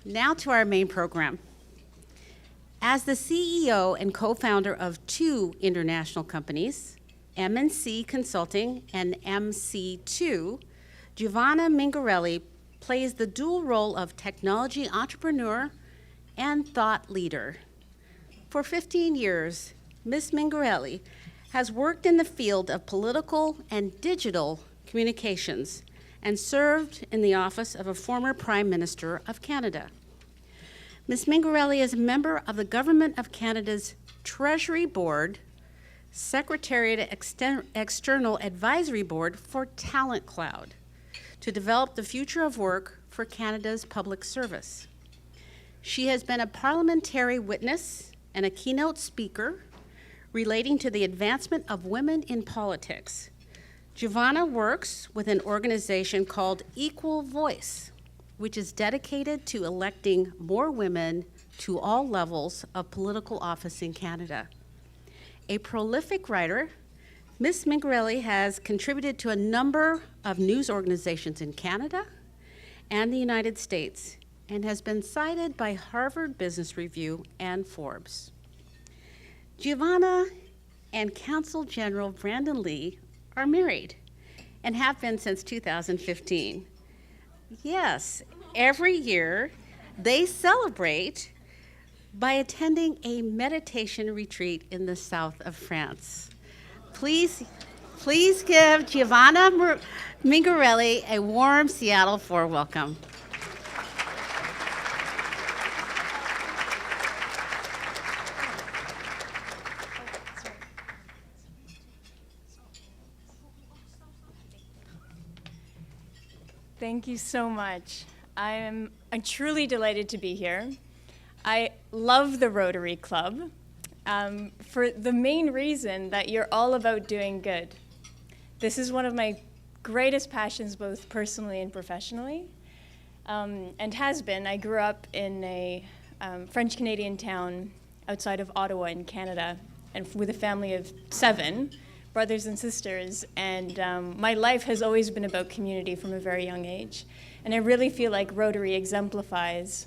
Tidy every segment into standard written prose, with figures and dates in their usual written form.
Now to our main program. As the CEO and co-founder of two international companies, M&C Consulting and MC2, Giovanna Mingarelli plays the dual role of technology entrepreneur and thought leader. For 15 years, Ms. Mingarelli has worked in the field of political and digital communications and served in the office of a former Prime Minister of Canada. Ms. Mingarelli is a member of the Government of Canada's Treasury Board, Secretariat External Advisory Board for Talent Cloud, to develop the future of work for Canada's public service. She has been a parliamentary witness and a keynote speaker relating to the advancement of women in politics. Giovanna works with an organization called Equal Voice, which is dedicated to electing more women to all levels of political office in Canada. A prolific writer, Ms. Mingarelli has contributed to a number of news organizations in Canada and the United States and has been cited by Harvard Business Review and Forbes. Giovanna and Consul General Brandon Lee are married and have been since 2015. Yes, every year they celebrate by attending a meditation retreat in the south of France. Please give Giovanna Mingarelli a warm Seattle 4 welcome. Thank you so much. I'm truly delighted to be here. I love the Rotary Club for the main reason that you're all about doing good. This is one of my greatest passions, both personally and professionally, and has been. I grew up in a French-Canadian town outside of Ottawa in Canada, and with a family of 7 brothers and sisters, and my life has always been about community from a very young age. And I really feel like Rotary exemplifies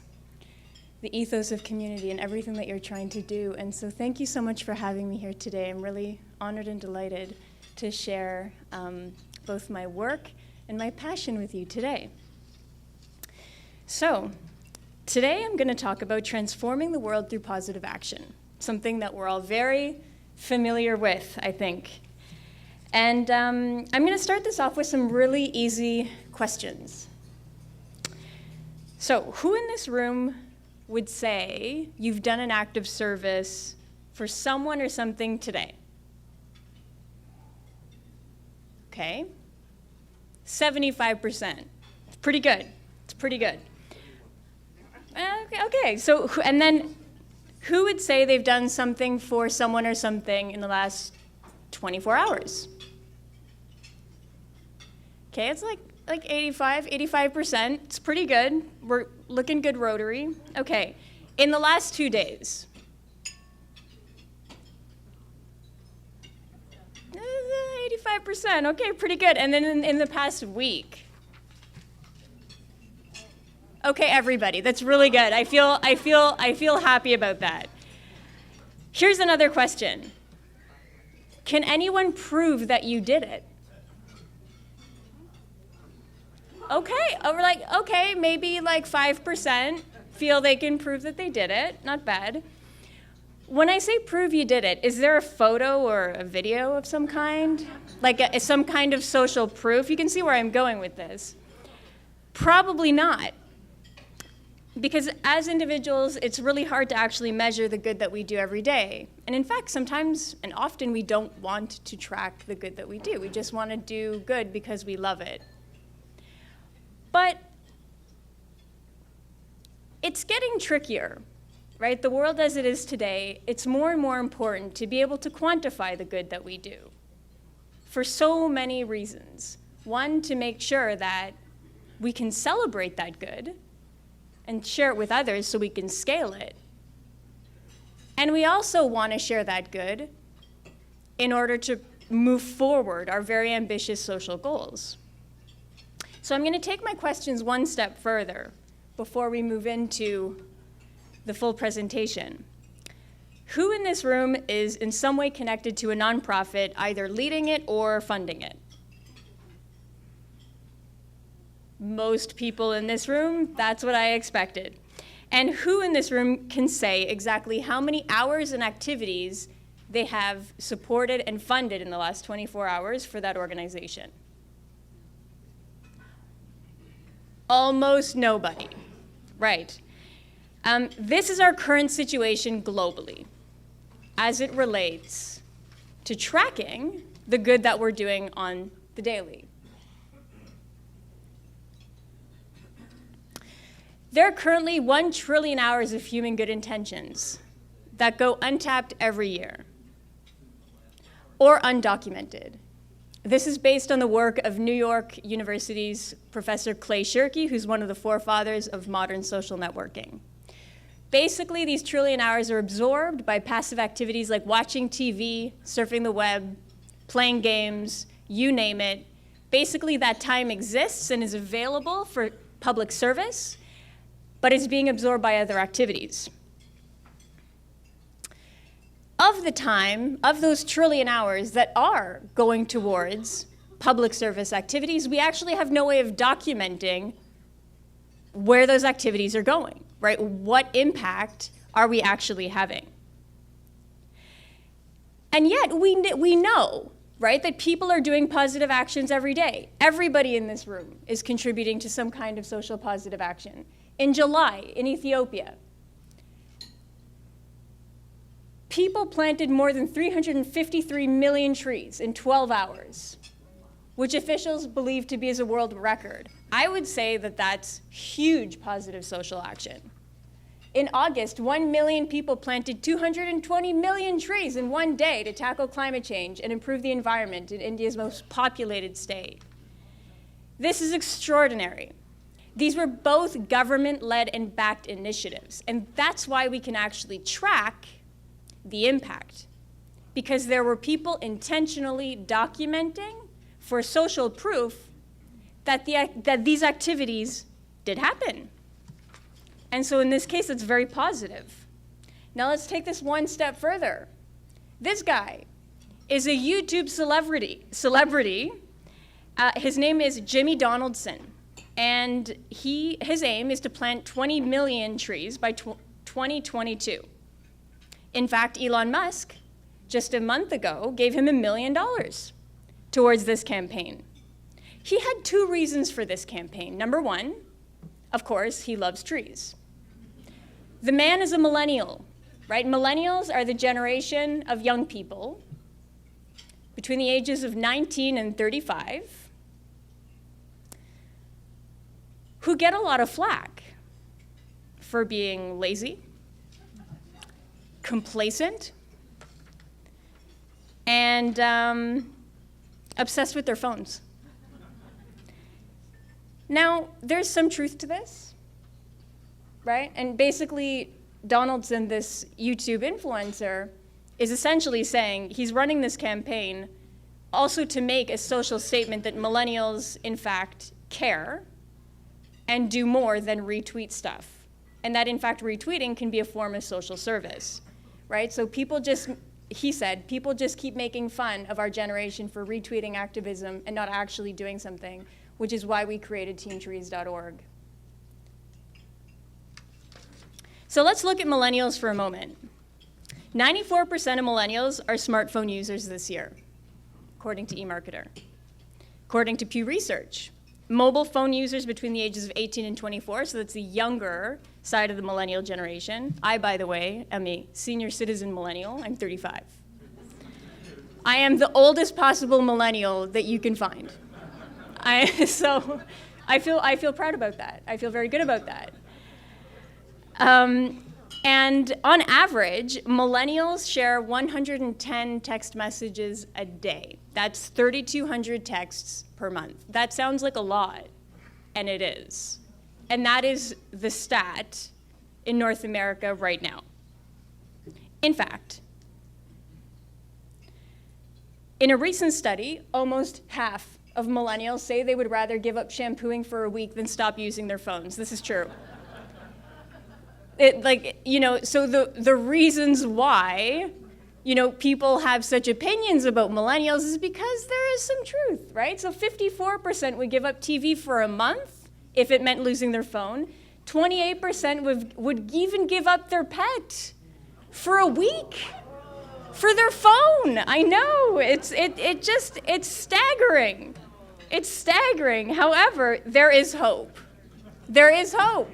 the ethos of community and everything that you're trying to do. And so thank you so much for having me here today. I'm really honored and delighted to share both my work and my passion with you today. So today I'm going to talk about transforming the world through positive action, something that we're all very familiar with, I think. And I'm going to start this off with some really easy questions. So, who in this room would say you've done an act of service for someone or something today? Okay. 75%. It's pretty good. It's pretty good. Okay. So, and then who would say they've done something for someone or something in the last 24 hours? Okay, it's like 85%. It's pretty good. We're looking good, Rotary. Okay, in the last 2 days. 85%, okay, pretty good. And then in the past week. Okay, everybody, that's really good. I feel happy about that. Here's another question. Can anyone prove that you did it? Okay, we're like, okay, maybe like 5% feel they can prove that they did it. Not bad. When I say prove you did it, is there a photo or a video of some kind? Like some kind of social proof? You can see where I'm going with this. Probably not. Because as individuals, it's really hard to actually measure the good that we do every day. And in fact, sometimes and often we don't want to track the good that we do. We just want to do good because we love it. But it's getting trickier, right? The world as it is today, it's more and more important to be able to quantify the good that we do for so many reasons. One, to make sure that we can celebrate that good and share it with others so we can scale it. And we also want to share that good in order to move forward our very ambitious social goals. So I'm going to take my questions one step further. before we move into the full presentation. Who in this room is in some way connected to a nonprofit, either leading it or funding it? Most people in this room, that's what I expected. And who in this room can say exactly how many hours and activities they have supported and funded in the last 24 hours for that organization? Almost nobody, right? This is our current situation globally as it relates to tracking the good that we're doing on the daily. There are currently 1 trillion hours of human good intentions that go untapped every year or undocumented. This is based on the work of New York University's Professor Clay Shirky, who's one of the forefathers of modern social networking. Basically, these trillion hours are absorbed by passive activities like watching TV, surfing the web, playing games, you name it. Basically, that time exists and is available for public service, but is being absorbed by other activities. Of the time, of those trillion hours that are going towards public service activities, we actually have no way of documenting where those activities are going, right? What impact are we actually having? And yet we know, right, that people are doing positive actions every day. Everybody in this room is contributing to some kind of social positive action. In July, in Ethiopia, people planted more than 353 million trees in 12 hours, which officials believe to be as a world record. I would say that that's huge positive social action. In August, 1 million people planted 220 million trees in one day to tackle climate change and improve the environment in India's most populated state. This is extraordinary. These were both government-led and backed initiatives, and that's why we can actually track the impact, because there were people intentionally documenting for social proof that these activities did happen. And so in this case, it's very positive. Now let's take this one step further. This guy is a YouTube celebrity. His name is Jimmy Donaldson, and his aim is to plant 20 million trees by 2022. In fact, Elon Musk, just a month ago, gave him $1 million towards this campaign. He had 2 reasons for this campaign. Number one, of course, he loves trees. The man is a millennial, right? Millennials are the generation of young people between the ages of 19 and 35 who get a lot of flack for being lazy, complacent, and obsessed with their phones. Now, there's some truth to this, right? And basically, Donaldson, this YouTube influencer, is essentially saying he's running this campaign also to make a social statement that millennials, in fact, care and do more than retweet stuff. And that, in fact, retweeting can be a form of social service, right? So he said, people just keep making fun of our generation for retweeting activism and not actually doing something, which is why we created teamtrees.org. So let's look at millennials for a moment. 94% of millennials are smartphone users this year, according to eMarketer. According to Pew Research, mobile phone users between the ages of 18 and 24, so that's the younger side of the millennial generation. I, by the way, am a senior citizen millennial. I'm 35. I am the oldest possible millennial that you can find. So I feel proud about that. I feel very good about that. And on average, millennials share 110 text messages a day. That's 3,200 texts per month. That sounds like a lot, and it is. And that is the stat in North America right now. In fact, in a recent study, almost half of millennials say they would rather give up shampooing for a week than stop using their phones. This is true. So the reasons why, people have such opinions about millennials is because there is some truth, right? So 54% would give up TV for a month if it meant losing their phone. 28% would even give up their pet for a week for their phone. I know, it's staggering. It's staggering. However, there is hope. There is hope.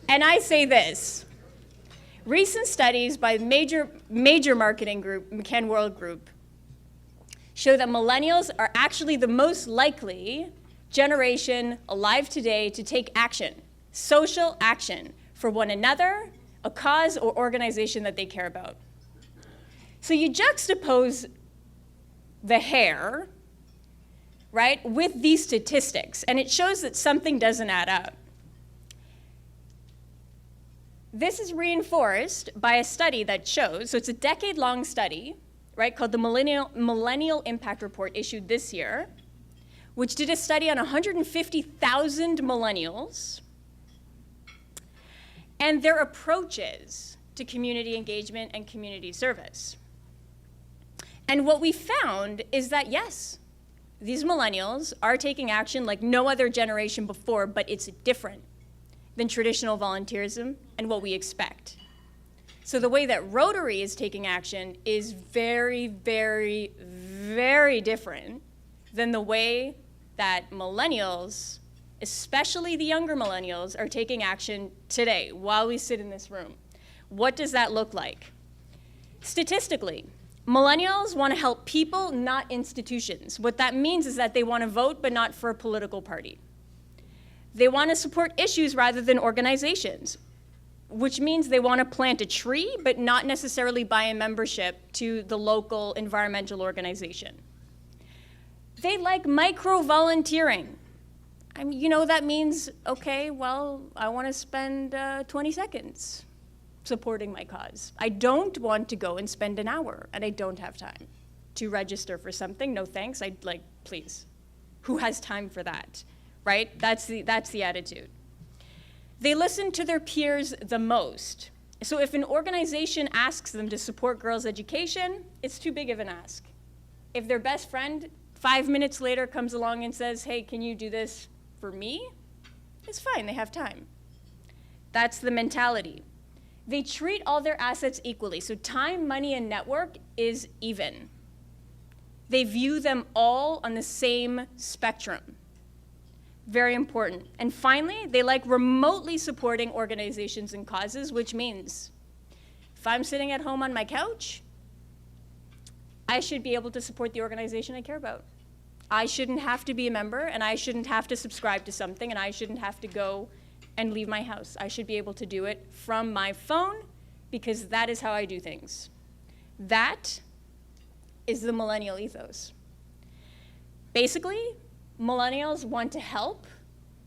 And I say this. Recent studies by major marketing group, McCann World Group, show that millennials are actually the most likely generation alive today to take action, social action, for one another, a cause or organization that they care about. So you juxtapose the hair, right, with these statistics, and it shows that something doesn't add up. This is reinforced by a study that shows, so it's a decade-long study, right, called the Millennial Impact Report, issued this year, which did a study on 150,000 millennials and their approaches to community engagement and community service. And what we found is that, yes, these millennials are taking action like no other generation before, but it's different than traditional volunteerism and what we expect. So the way that Rotary is taking action is very, very, very different than the way that millennials, especially the younger millennials, are taking action today while we sit in this room. What does that look like? Statistically, millennials want to help people, not institutions. What that means is that they want to vote, but not for a political party. They want to support issues rather than organizations, which means they want to plant a tree, but not necessarily buy a membership to the local environmental organization. They like micro-volunteering. I mean, that means, okay, well, I want to spend 20 seconds supporting my cause. I don't want to go and spend an hour, and I don't have time to register for something. No thanks, please. Who has time for that? Right? That's the attitude. They listen to their peers the most. So if an organization asks them to support girls' education, it's too big of an ask. If their best friend 5 minutes later comes along and says, hey, can you do this for me? It's fine, they have time. That's the mentality. They treat all their assets equally. So time, money, and network is even. They view them all on the same spectrum. Very important. And finally, they like remotely supporting organizations and causes, which means if I'm sitting at home on my couch, I should be able to support the organization I care about. I shouldn't have to be a member, and I shouldn't have to subscribe to something, and I shouldn't have to go and leave my house. I should be able to do it from my phone because that is how I do things. That is the millennial ethos. Basically, millennials want to help,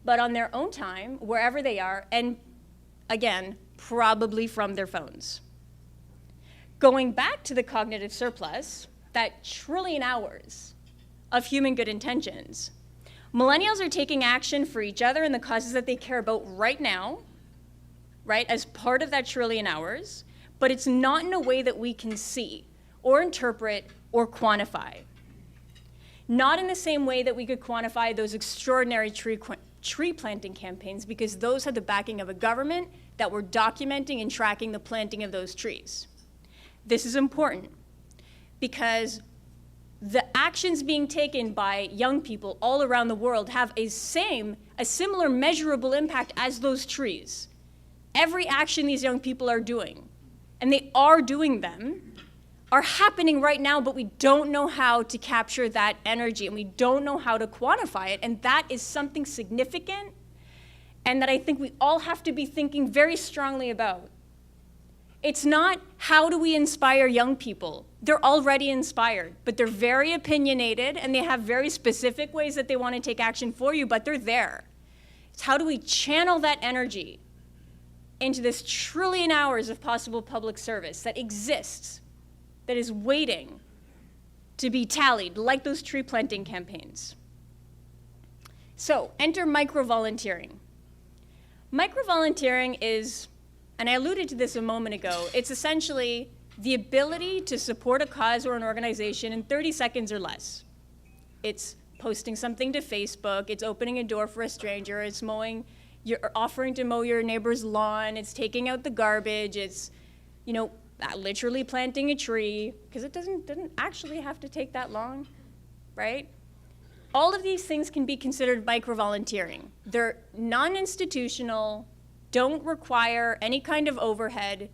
but on their own time, wherever they are, and again, probably from their phones. Going back to the cognitive surplus, that trillion hours of human good intentions, millennials are taking action for each other and the causes that they care about right now, right, as part of that trillion hours, but it's not in a way that we can see or interpret or quantify. Not in the same way that we could quantify those extraordinary tree planting campaigns, because those had the backing of a government that were documenting and tracking the planting of those trees. This is important because the actions being taken by young people all around the world have a similar measurable impact as those trees. Every action these young people are doing, and they are doing them, are happening right now, but we don't know how to capture that energy, and we don't know how to quantify it, and that is something significant, and that I think we all have to be thinking very strongly about. It's not how do we inspire young people. They're already inspired, but they're very opinionated, and they have very specific ways that they want to take action for you, but they're there. It's how do we channel that energy into this trillion hours of possible public service that exists, that is waiting to be tallied, like those tree planting campaigns. So, enter micro-volunteering. Micro-volunteering is and I alluded to this a moment ago, it's essentially the ability to support a cause or an organization in 30 seconds or less. It's posting something to Facebook, it's opening a door for a stranger, it's you're offering to mow your neighbor's lawn, it's taking out the garbage, it's, literally planting a tree, because it doesn't actually have to take that long, right? All of these things can be considered micro-volunteering. They're non-institutional, don't require any kind of overhead,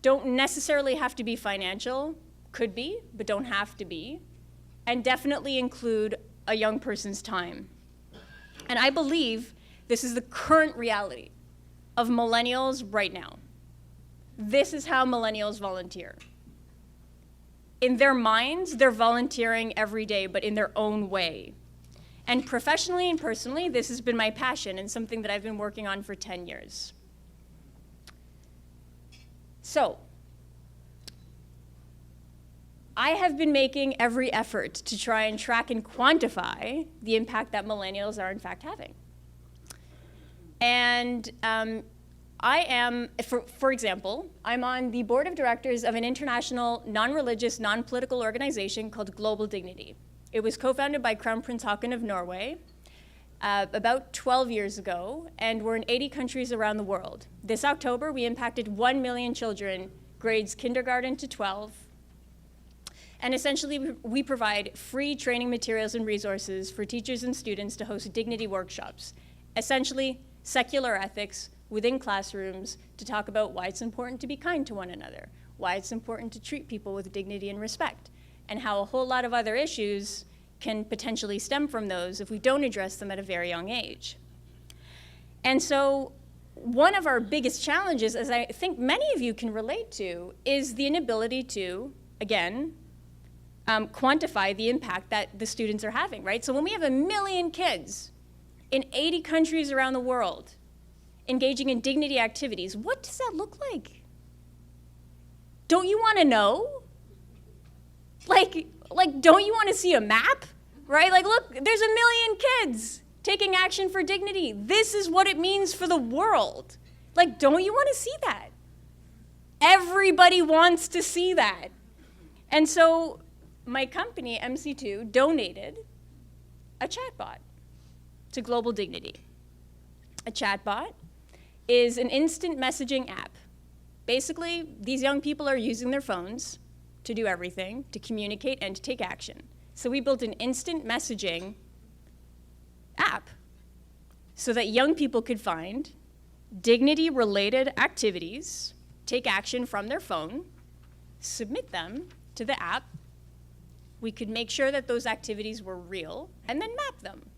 don't necessarily have to be financial, could be, but don't have to be, and definitely include a young person's time. And I believe this is the current reality of millennials right now. This is how millennials volunteer. In their minds, they're volunteering every day, but in their own way. And professionally and personally, this has been my passion and something that I've been working on for 10 years. So, I have been making every effort to try and track and quantify the impact that millennials are in fact having. And I am, for example, I'm on the board of directors of an international, non-religious, non-political organization called Global Dignity. It was co-founded by Crown Prince Haakon of Norway about 12 years ago, and we're in 80 countries around the world. This October, we impacted 1 million children, grades kindergarten to 12. And essentially, we provide free training materials and resources for teachers and students to host dignity workshops. Essentially, secular ethics within classrooms to talk about why it's important to be kind to one another, why it's important to treat people with dignity and respect, and how a whole lot of other issues can potentially stem from those if we don't address them at a very young age. And so one of our biggest challenges, as I think many of you can relate to, is the inability to, again, quantify the impact that the students are having, right? So when we have 1 million kids in 80 countries around the world engaging in dignity activities, what does that look like? Don't you want to know? Like, don't you want to see a map, right? Like, look, there's 1 million kids taking action for dignity. This is what it means for the world. Like, don't you want to see that? Everybody wants to see that. And so my company, MC2, donated a chatbot to Global Dignity. A chatbot is an instant messaging app. Basically, these young people are using their phones to do everything, to communicate and to take action. So we built an instant messaging app so that young people could find dignity-related activities, take action from their phone, submit them to the app. We could make sure that those activities were real, and then map them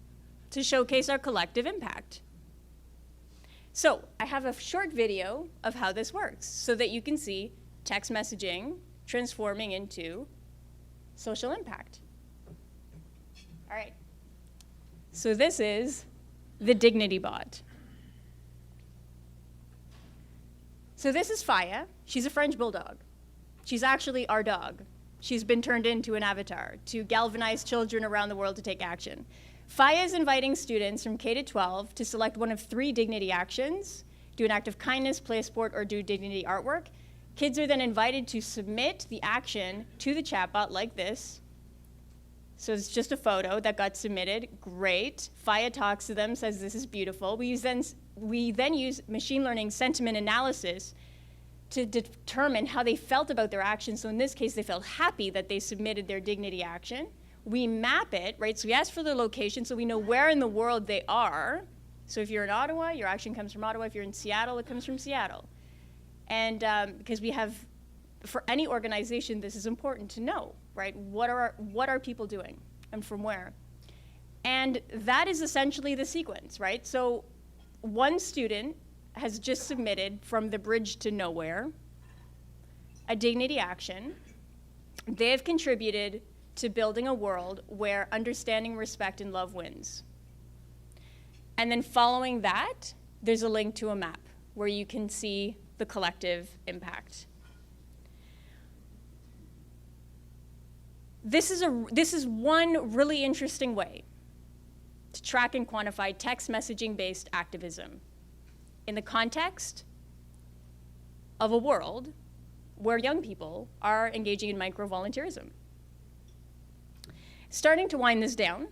to showcase our collective impact. So I have a short video of how this works so that you can see text messaging transforming into social impact. All right. So this is the Dignity Bot. So this is Faya. She's a French bulldog. She's actually our dog. She's been turned into an avatar to galvanize children around the world to take action. Faya is inviting students from K to 12 to select one of 3 dignity actions, do an act of kindness, play a sport, or do dignity artwork. Kids are then invited to submit the action to the chatbot like this. So it's just a photo that got submitted. Great. Faya talks to them, says this is beautiful. We then use machine learning sentiment analysis to determine how they felt about their action. So in this case, they felt happy that they submitted their dignity action. We map it, right? So we ask for their location so we know where in the world they are. So if you're in Ottawa, your action comes from Ottawa. If you're in Seattle, it comes from Seattle. And because we have, for any organization, this is important to know, right? What are people doing and from where? And that is essentially the sequence, right? So one student has just submitted from the bridge to nowhere a dignity action. They have contributed to building a world where understanding, respect, and love wins. And then following that, there's a link to a map where you can see the collective impact. This is one really interesting way to track and quantify text messaging-based activism in the context of a world where young people are engaging in micro-volunteerism. Starting to wind this down,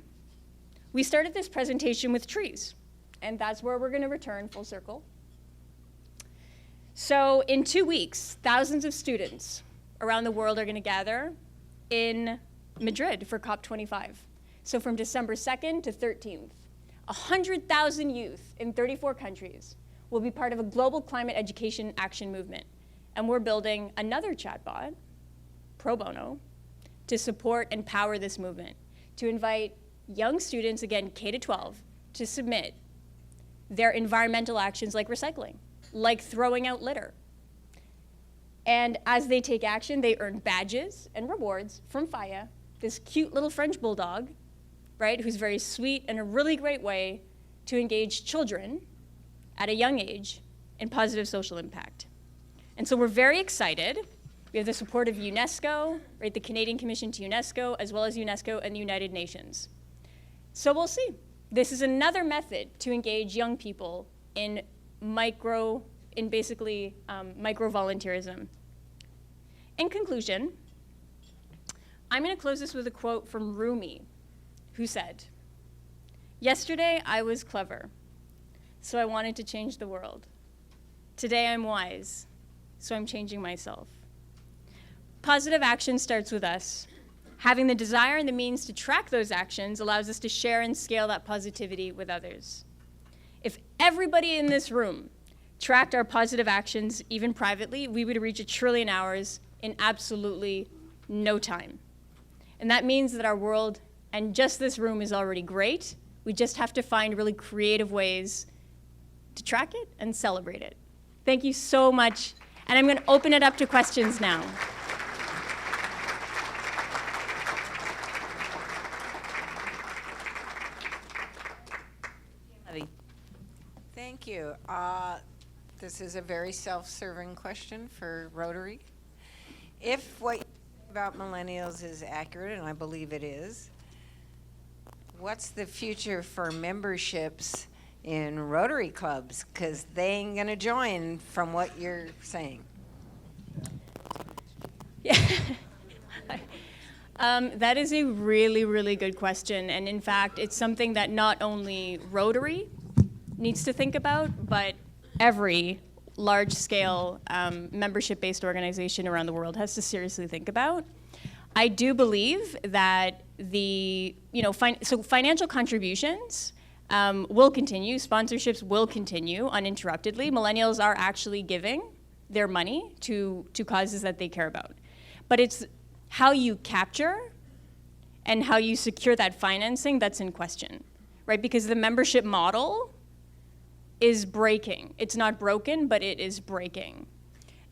we started this presentation with trees, and that's where we're going to return full circle. So in 2 weeks, thousands of students around the world are going to gather in Madrid for COP25. So from December 2nd to 13th, 100,000 youth in 34 countries will be part of a global climate education action movement. And we're building another chatbot, pro bono, to support and power this movement, to invite young students, again, K to 12, to submit their environmental actions like recycling, like throwing out litter. And as they take action, they earn badges and rewards from Faya, this cute little French bulldog, right, who's very sweet and a really great way to engage children at a young age in positive social impact. And so we're very excited. We have the support of UNESCO, right, the Canadian Commission to UNESCO, as well as UNESCO and the United Nations. So we'll see. This is another method to engage young people in basically micro-volunteerism. In conclusion, I'm going to close this with a quote from Rumi, who said, "Yesterday I was clever, so I wanted to change the world. Today I'm wise, so I'm changing myself." Positive action starts with us. Having the desire and the means to track those actions allows us to share and scale that positivity with others. If everybody in this room tracked our positive actions, even privately, we would reach 1 trillion hours in absolutely no time. And that means that our world and just this room is already great. We just have to find really creative ways to track it and celebrate it. Thank you so much. And I'm going to open it up to questions now. Thank you. This is a very self-serving question for Rotary. If what you say about millennials is accurate, and I believe it is, what's the future for memberships in Rotary clubs? Because they ain't going to join from what you're saying. Yeah. That is a really, really good question. And in fact, it's something that not only Rotary needs to think about, but every large-scale membership-based organization around the world has to seriously think about. I do believe that financial contributions will continue, sponsorships will continue uninterruptedly. Millennials are actually giving their money to causes that they care about. But it's how you capture and how you secure that financing that's in question, right? Because the membership model is breaking. It's not broken, but it is breaking.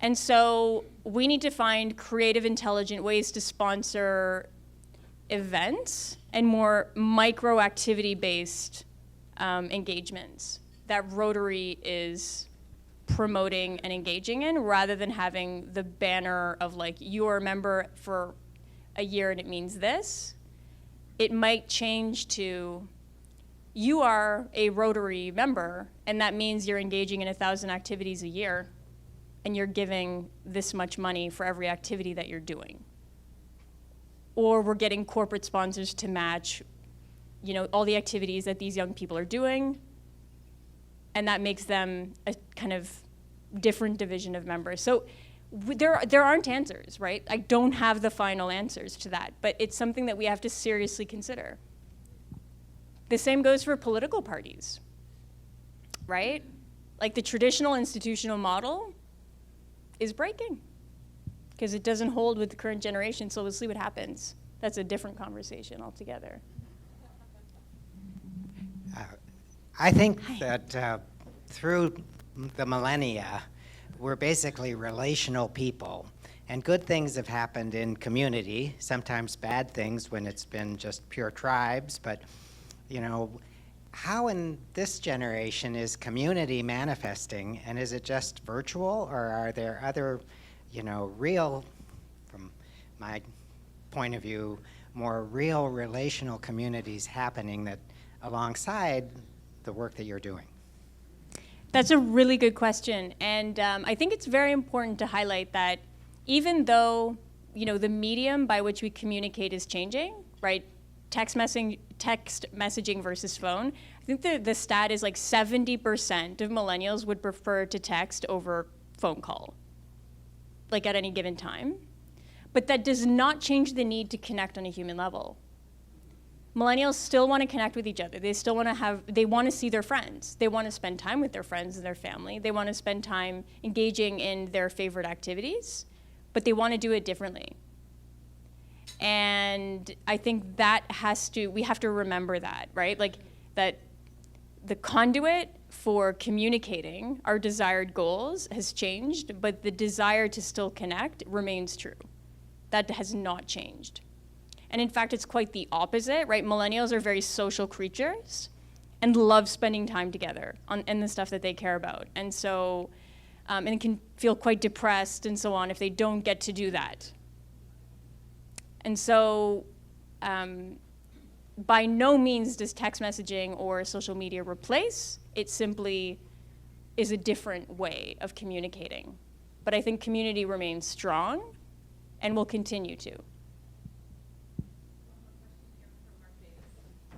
And so we need to find creative, intelligent ways to sponsor events and more micro-activity-based engagements that Rotary is promoting and engaging in, rather than having the banner of like, you're a member for a year and it means this. It might change to, you are a Rotary member, and that means you're engaging in 1,000 activities a year, and you're giving this much money for every activity that you're doing. Or we're getting corporate sponsors to match, all the activities that these young people are doing, and that makes them a kind of different division of members. So there aren't answers, right? I don't have the final answers to that, but it's something that we have to seriously consider. The same goes for political parties, right? Like the traditional institutional model is breaking because it doesn't hold with the current generation, so we'll see what happens. That's a different conversation altogether. I think that through the millennia, we're basically relational people. And good things have happened in community, sometimes bad things when it's been just pure tribes, but how in this generation is community manifesting, and is it just virtual, or are there other, real, from my point of view, more real relational communities happening that alongside the work that you're doing? That's a really good question. And I think it's very important to highlight that even though, the medium by which we communicate is changing, right? Text messaging versus phone. I think the stat is like 70% of millennials would prefer to text over phone call, like at any given time. But that does not change the need to connect on a human level. Millennials still want to connect with each other. They still want to see their friends. They want to spend time with their friends and their family. They want to spend time engaging in their favorite activities, but they want to do it differently. And I think we have to remember that, right? Like that the conduit for communicating our desired goals has changed, but the desire to still connect remains true. That has not changed. And in fact, it's quite the opposite, right? Millennials are very social creatures and love spending time together in the stuff that they care about. And so, and can feel quite depressed and so on if they don't get to do that. And so, by no means does text messaging or social media replace, it simply is a different way of communicating. But I think community remains strong and will continue to.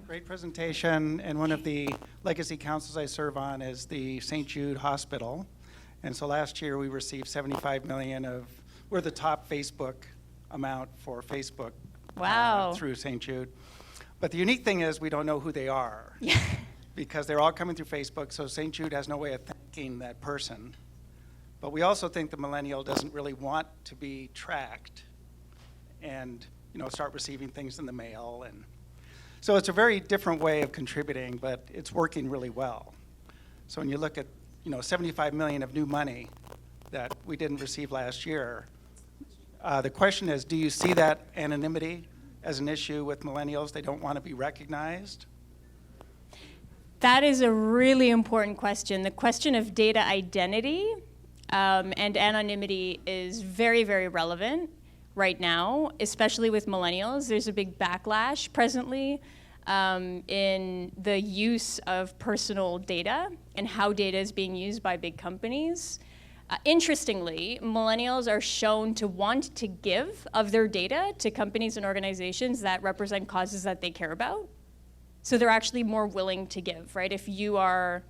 Great presentation, and one of the legacy councils I serve on is the St. Jude Hospital. And so last year we received 75 million we're the top Facebook amount for Facebook. Wow. Through St. Jude. But the unique thing is we don't know who they are. Because they're all coming through Facebook, so St. Jude has no way of thanking that person. But we also think the millennial doesn't really want to be tracked and start receiving things in the mail. And so it's a very different way of contributing, but it's working really well. So when you look at 75 million of new money that we didn't receive last year, the question is, do you see that anonymity as an issue with millennials? They don't want to be recognized? That is a really important question. The question of data identity and anonymity is very, very relevant right now, especially with millennials. There's a big backlash presently in the use of personal data and how data is being used by big companies. Interestingly, millennials are shown to want to give of their data to companies and organizations that represent causes that they care about. So they're actually more willing to give, right? If you are,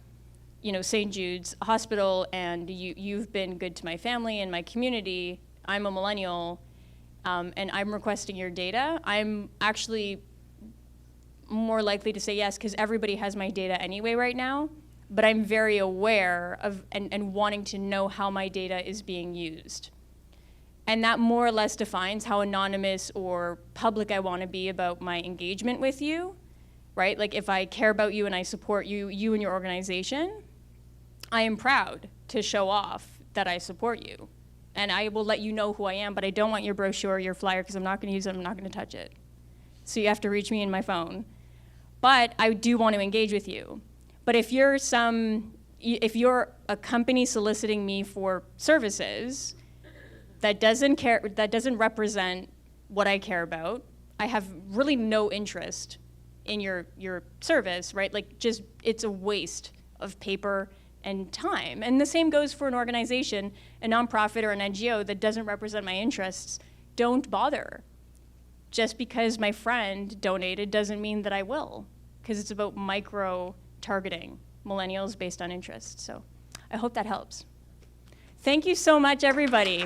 St. Jude's Hospital and you've been good to my family and my community, I'm a millennial, and I'm requesting your data, I'm actually more likely to say yes because everybody has my data anyway right now. But I'm very aware of and wanting to know how my data is being used. And that more or less defines how anonymous or public I want to be about my engagement with you, right? Like if I care about you and I support you and your organization, I am proud to show off that I support you. And I will let you know who I am, but I don't want your brochure or your flyer because I'm not going to use it, I'm not going to touch it. So you have to reach me in my phone. But I do want to engage with you. But if you're a company soliciting me for services that doesn't represent what I care about, I have really no interest in your service, right? Like just it's a waste of paper and time. And the same goes for an organization, a nonprofit or an NGO that doesn't represent my interests. Don't bother. Just because my friend donated doesn't mean that I will, because it's about micro-targeting millennials based on interest. So I hope that helps. Thank you so much, everybody.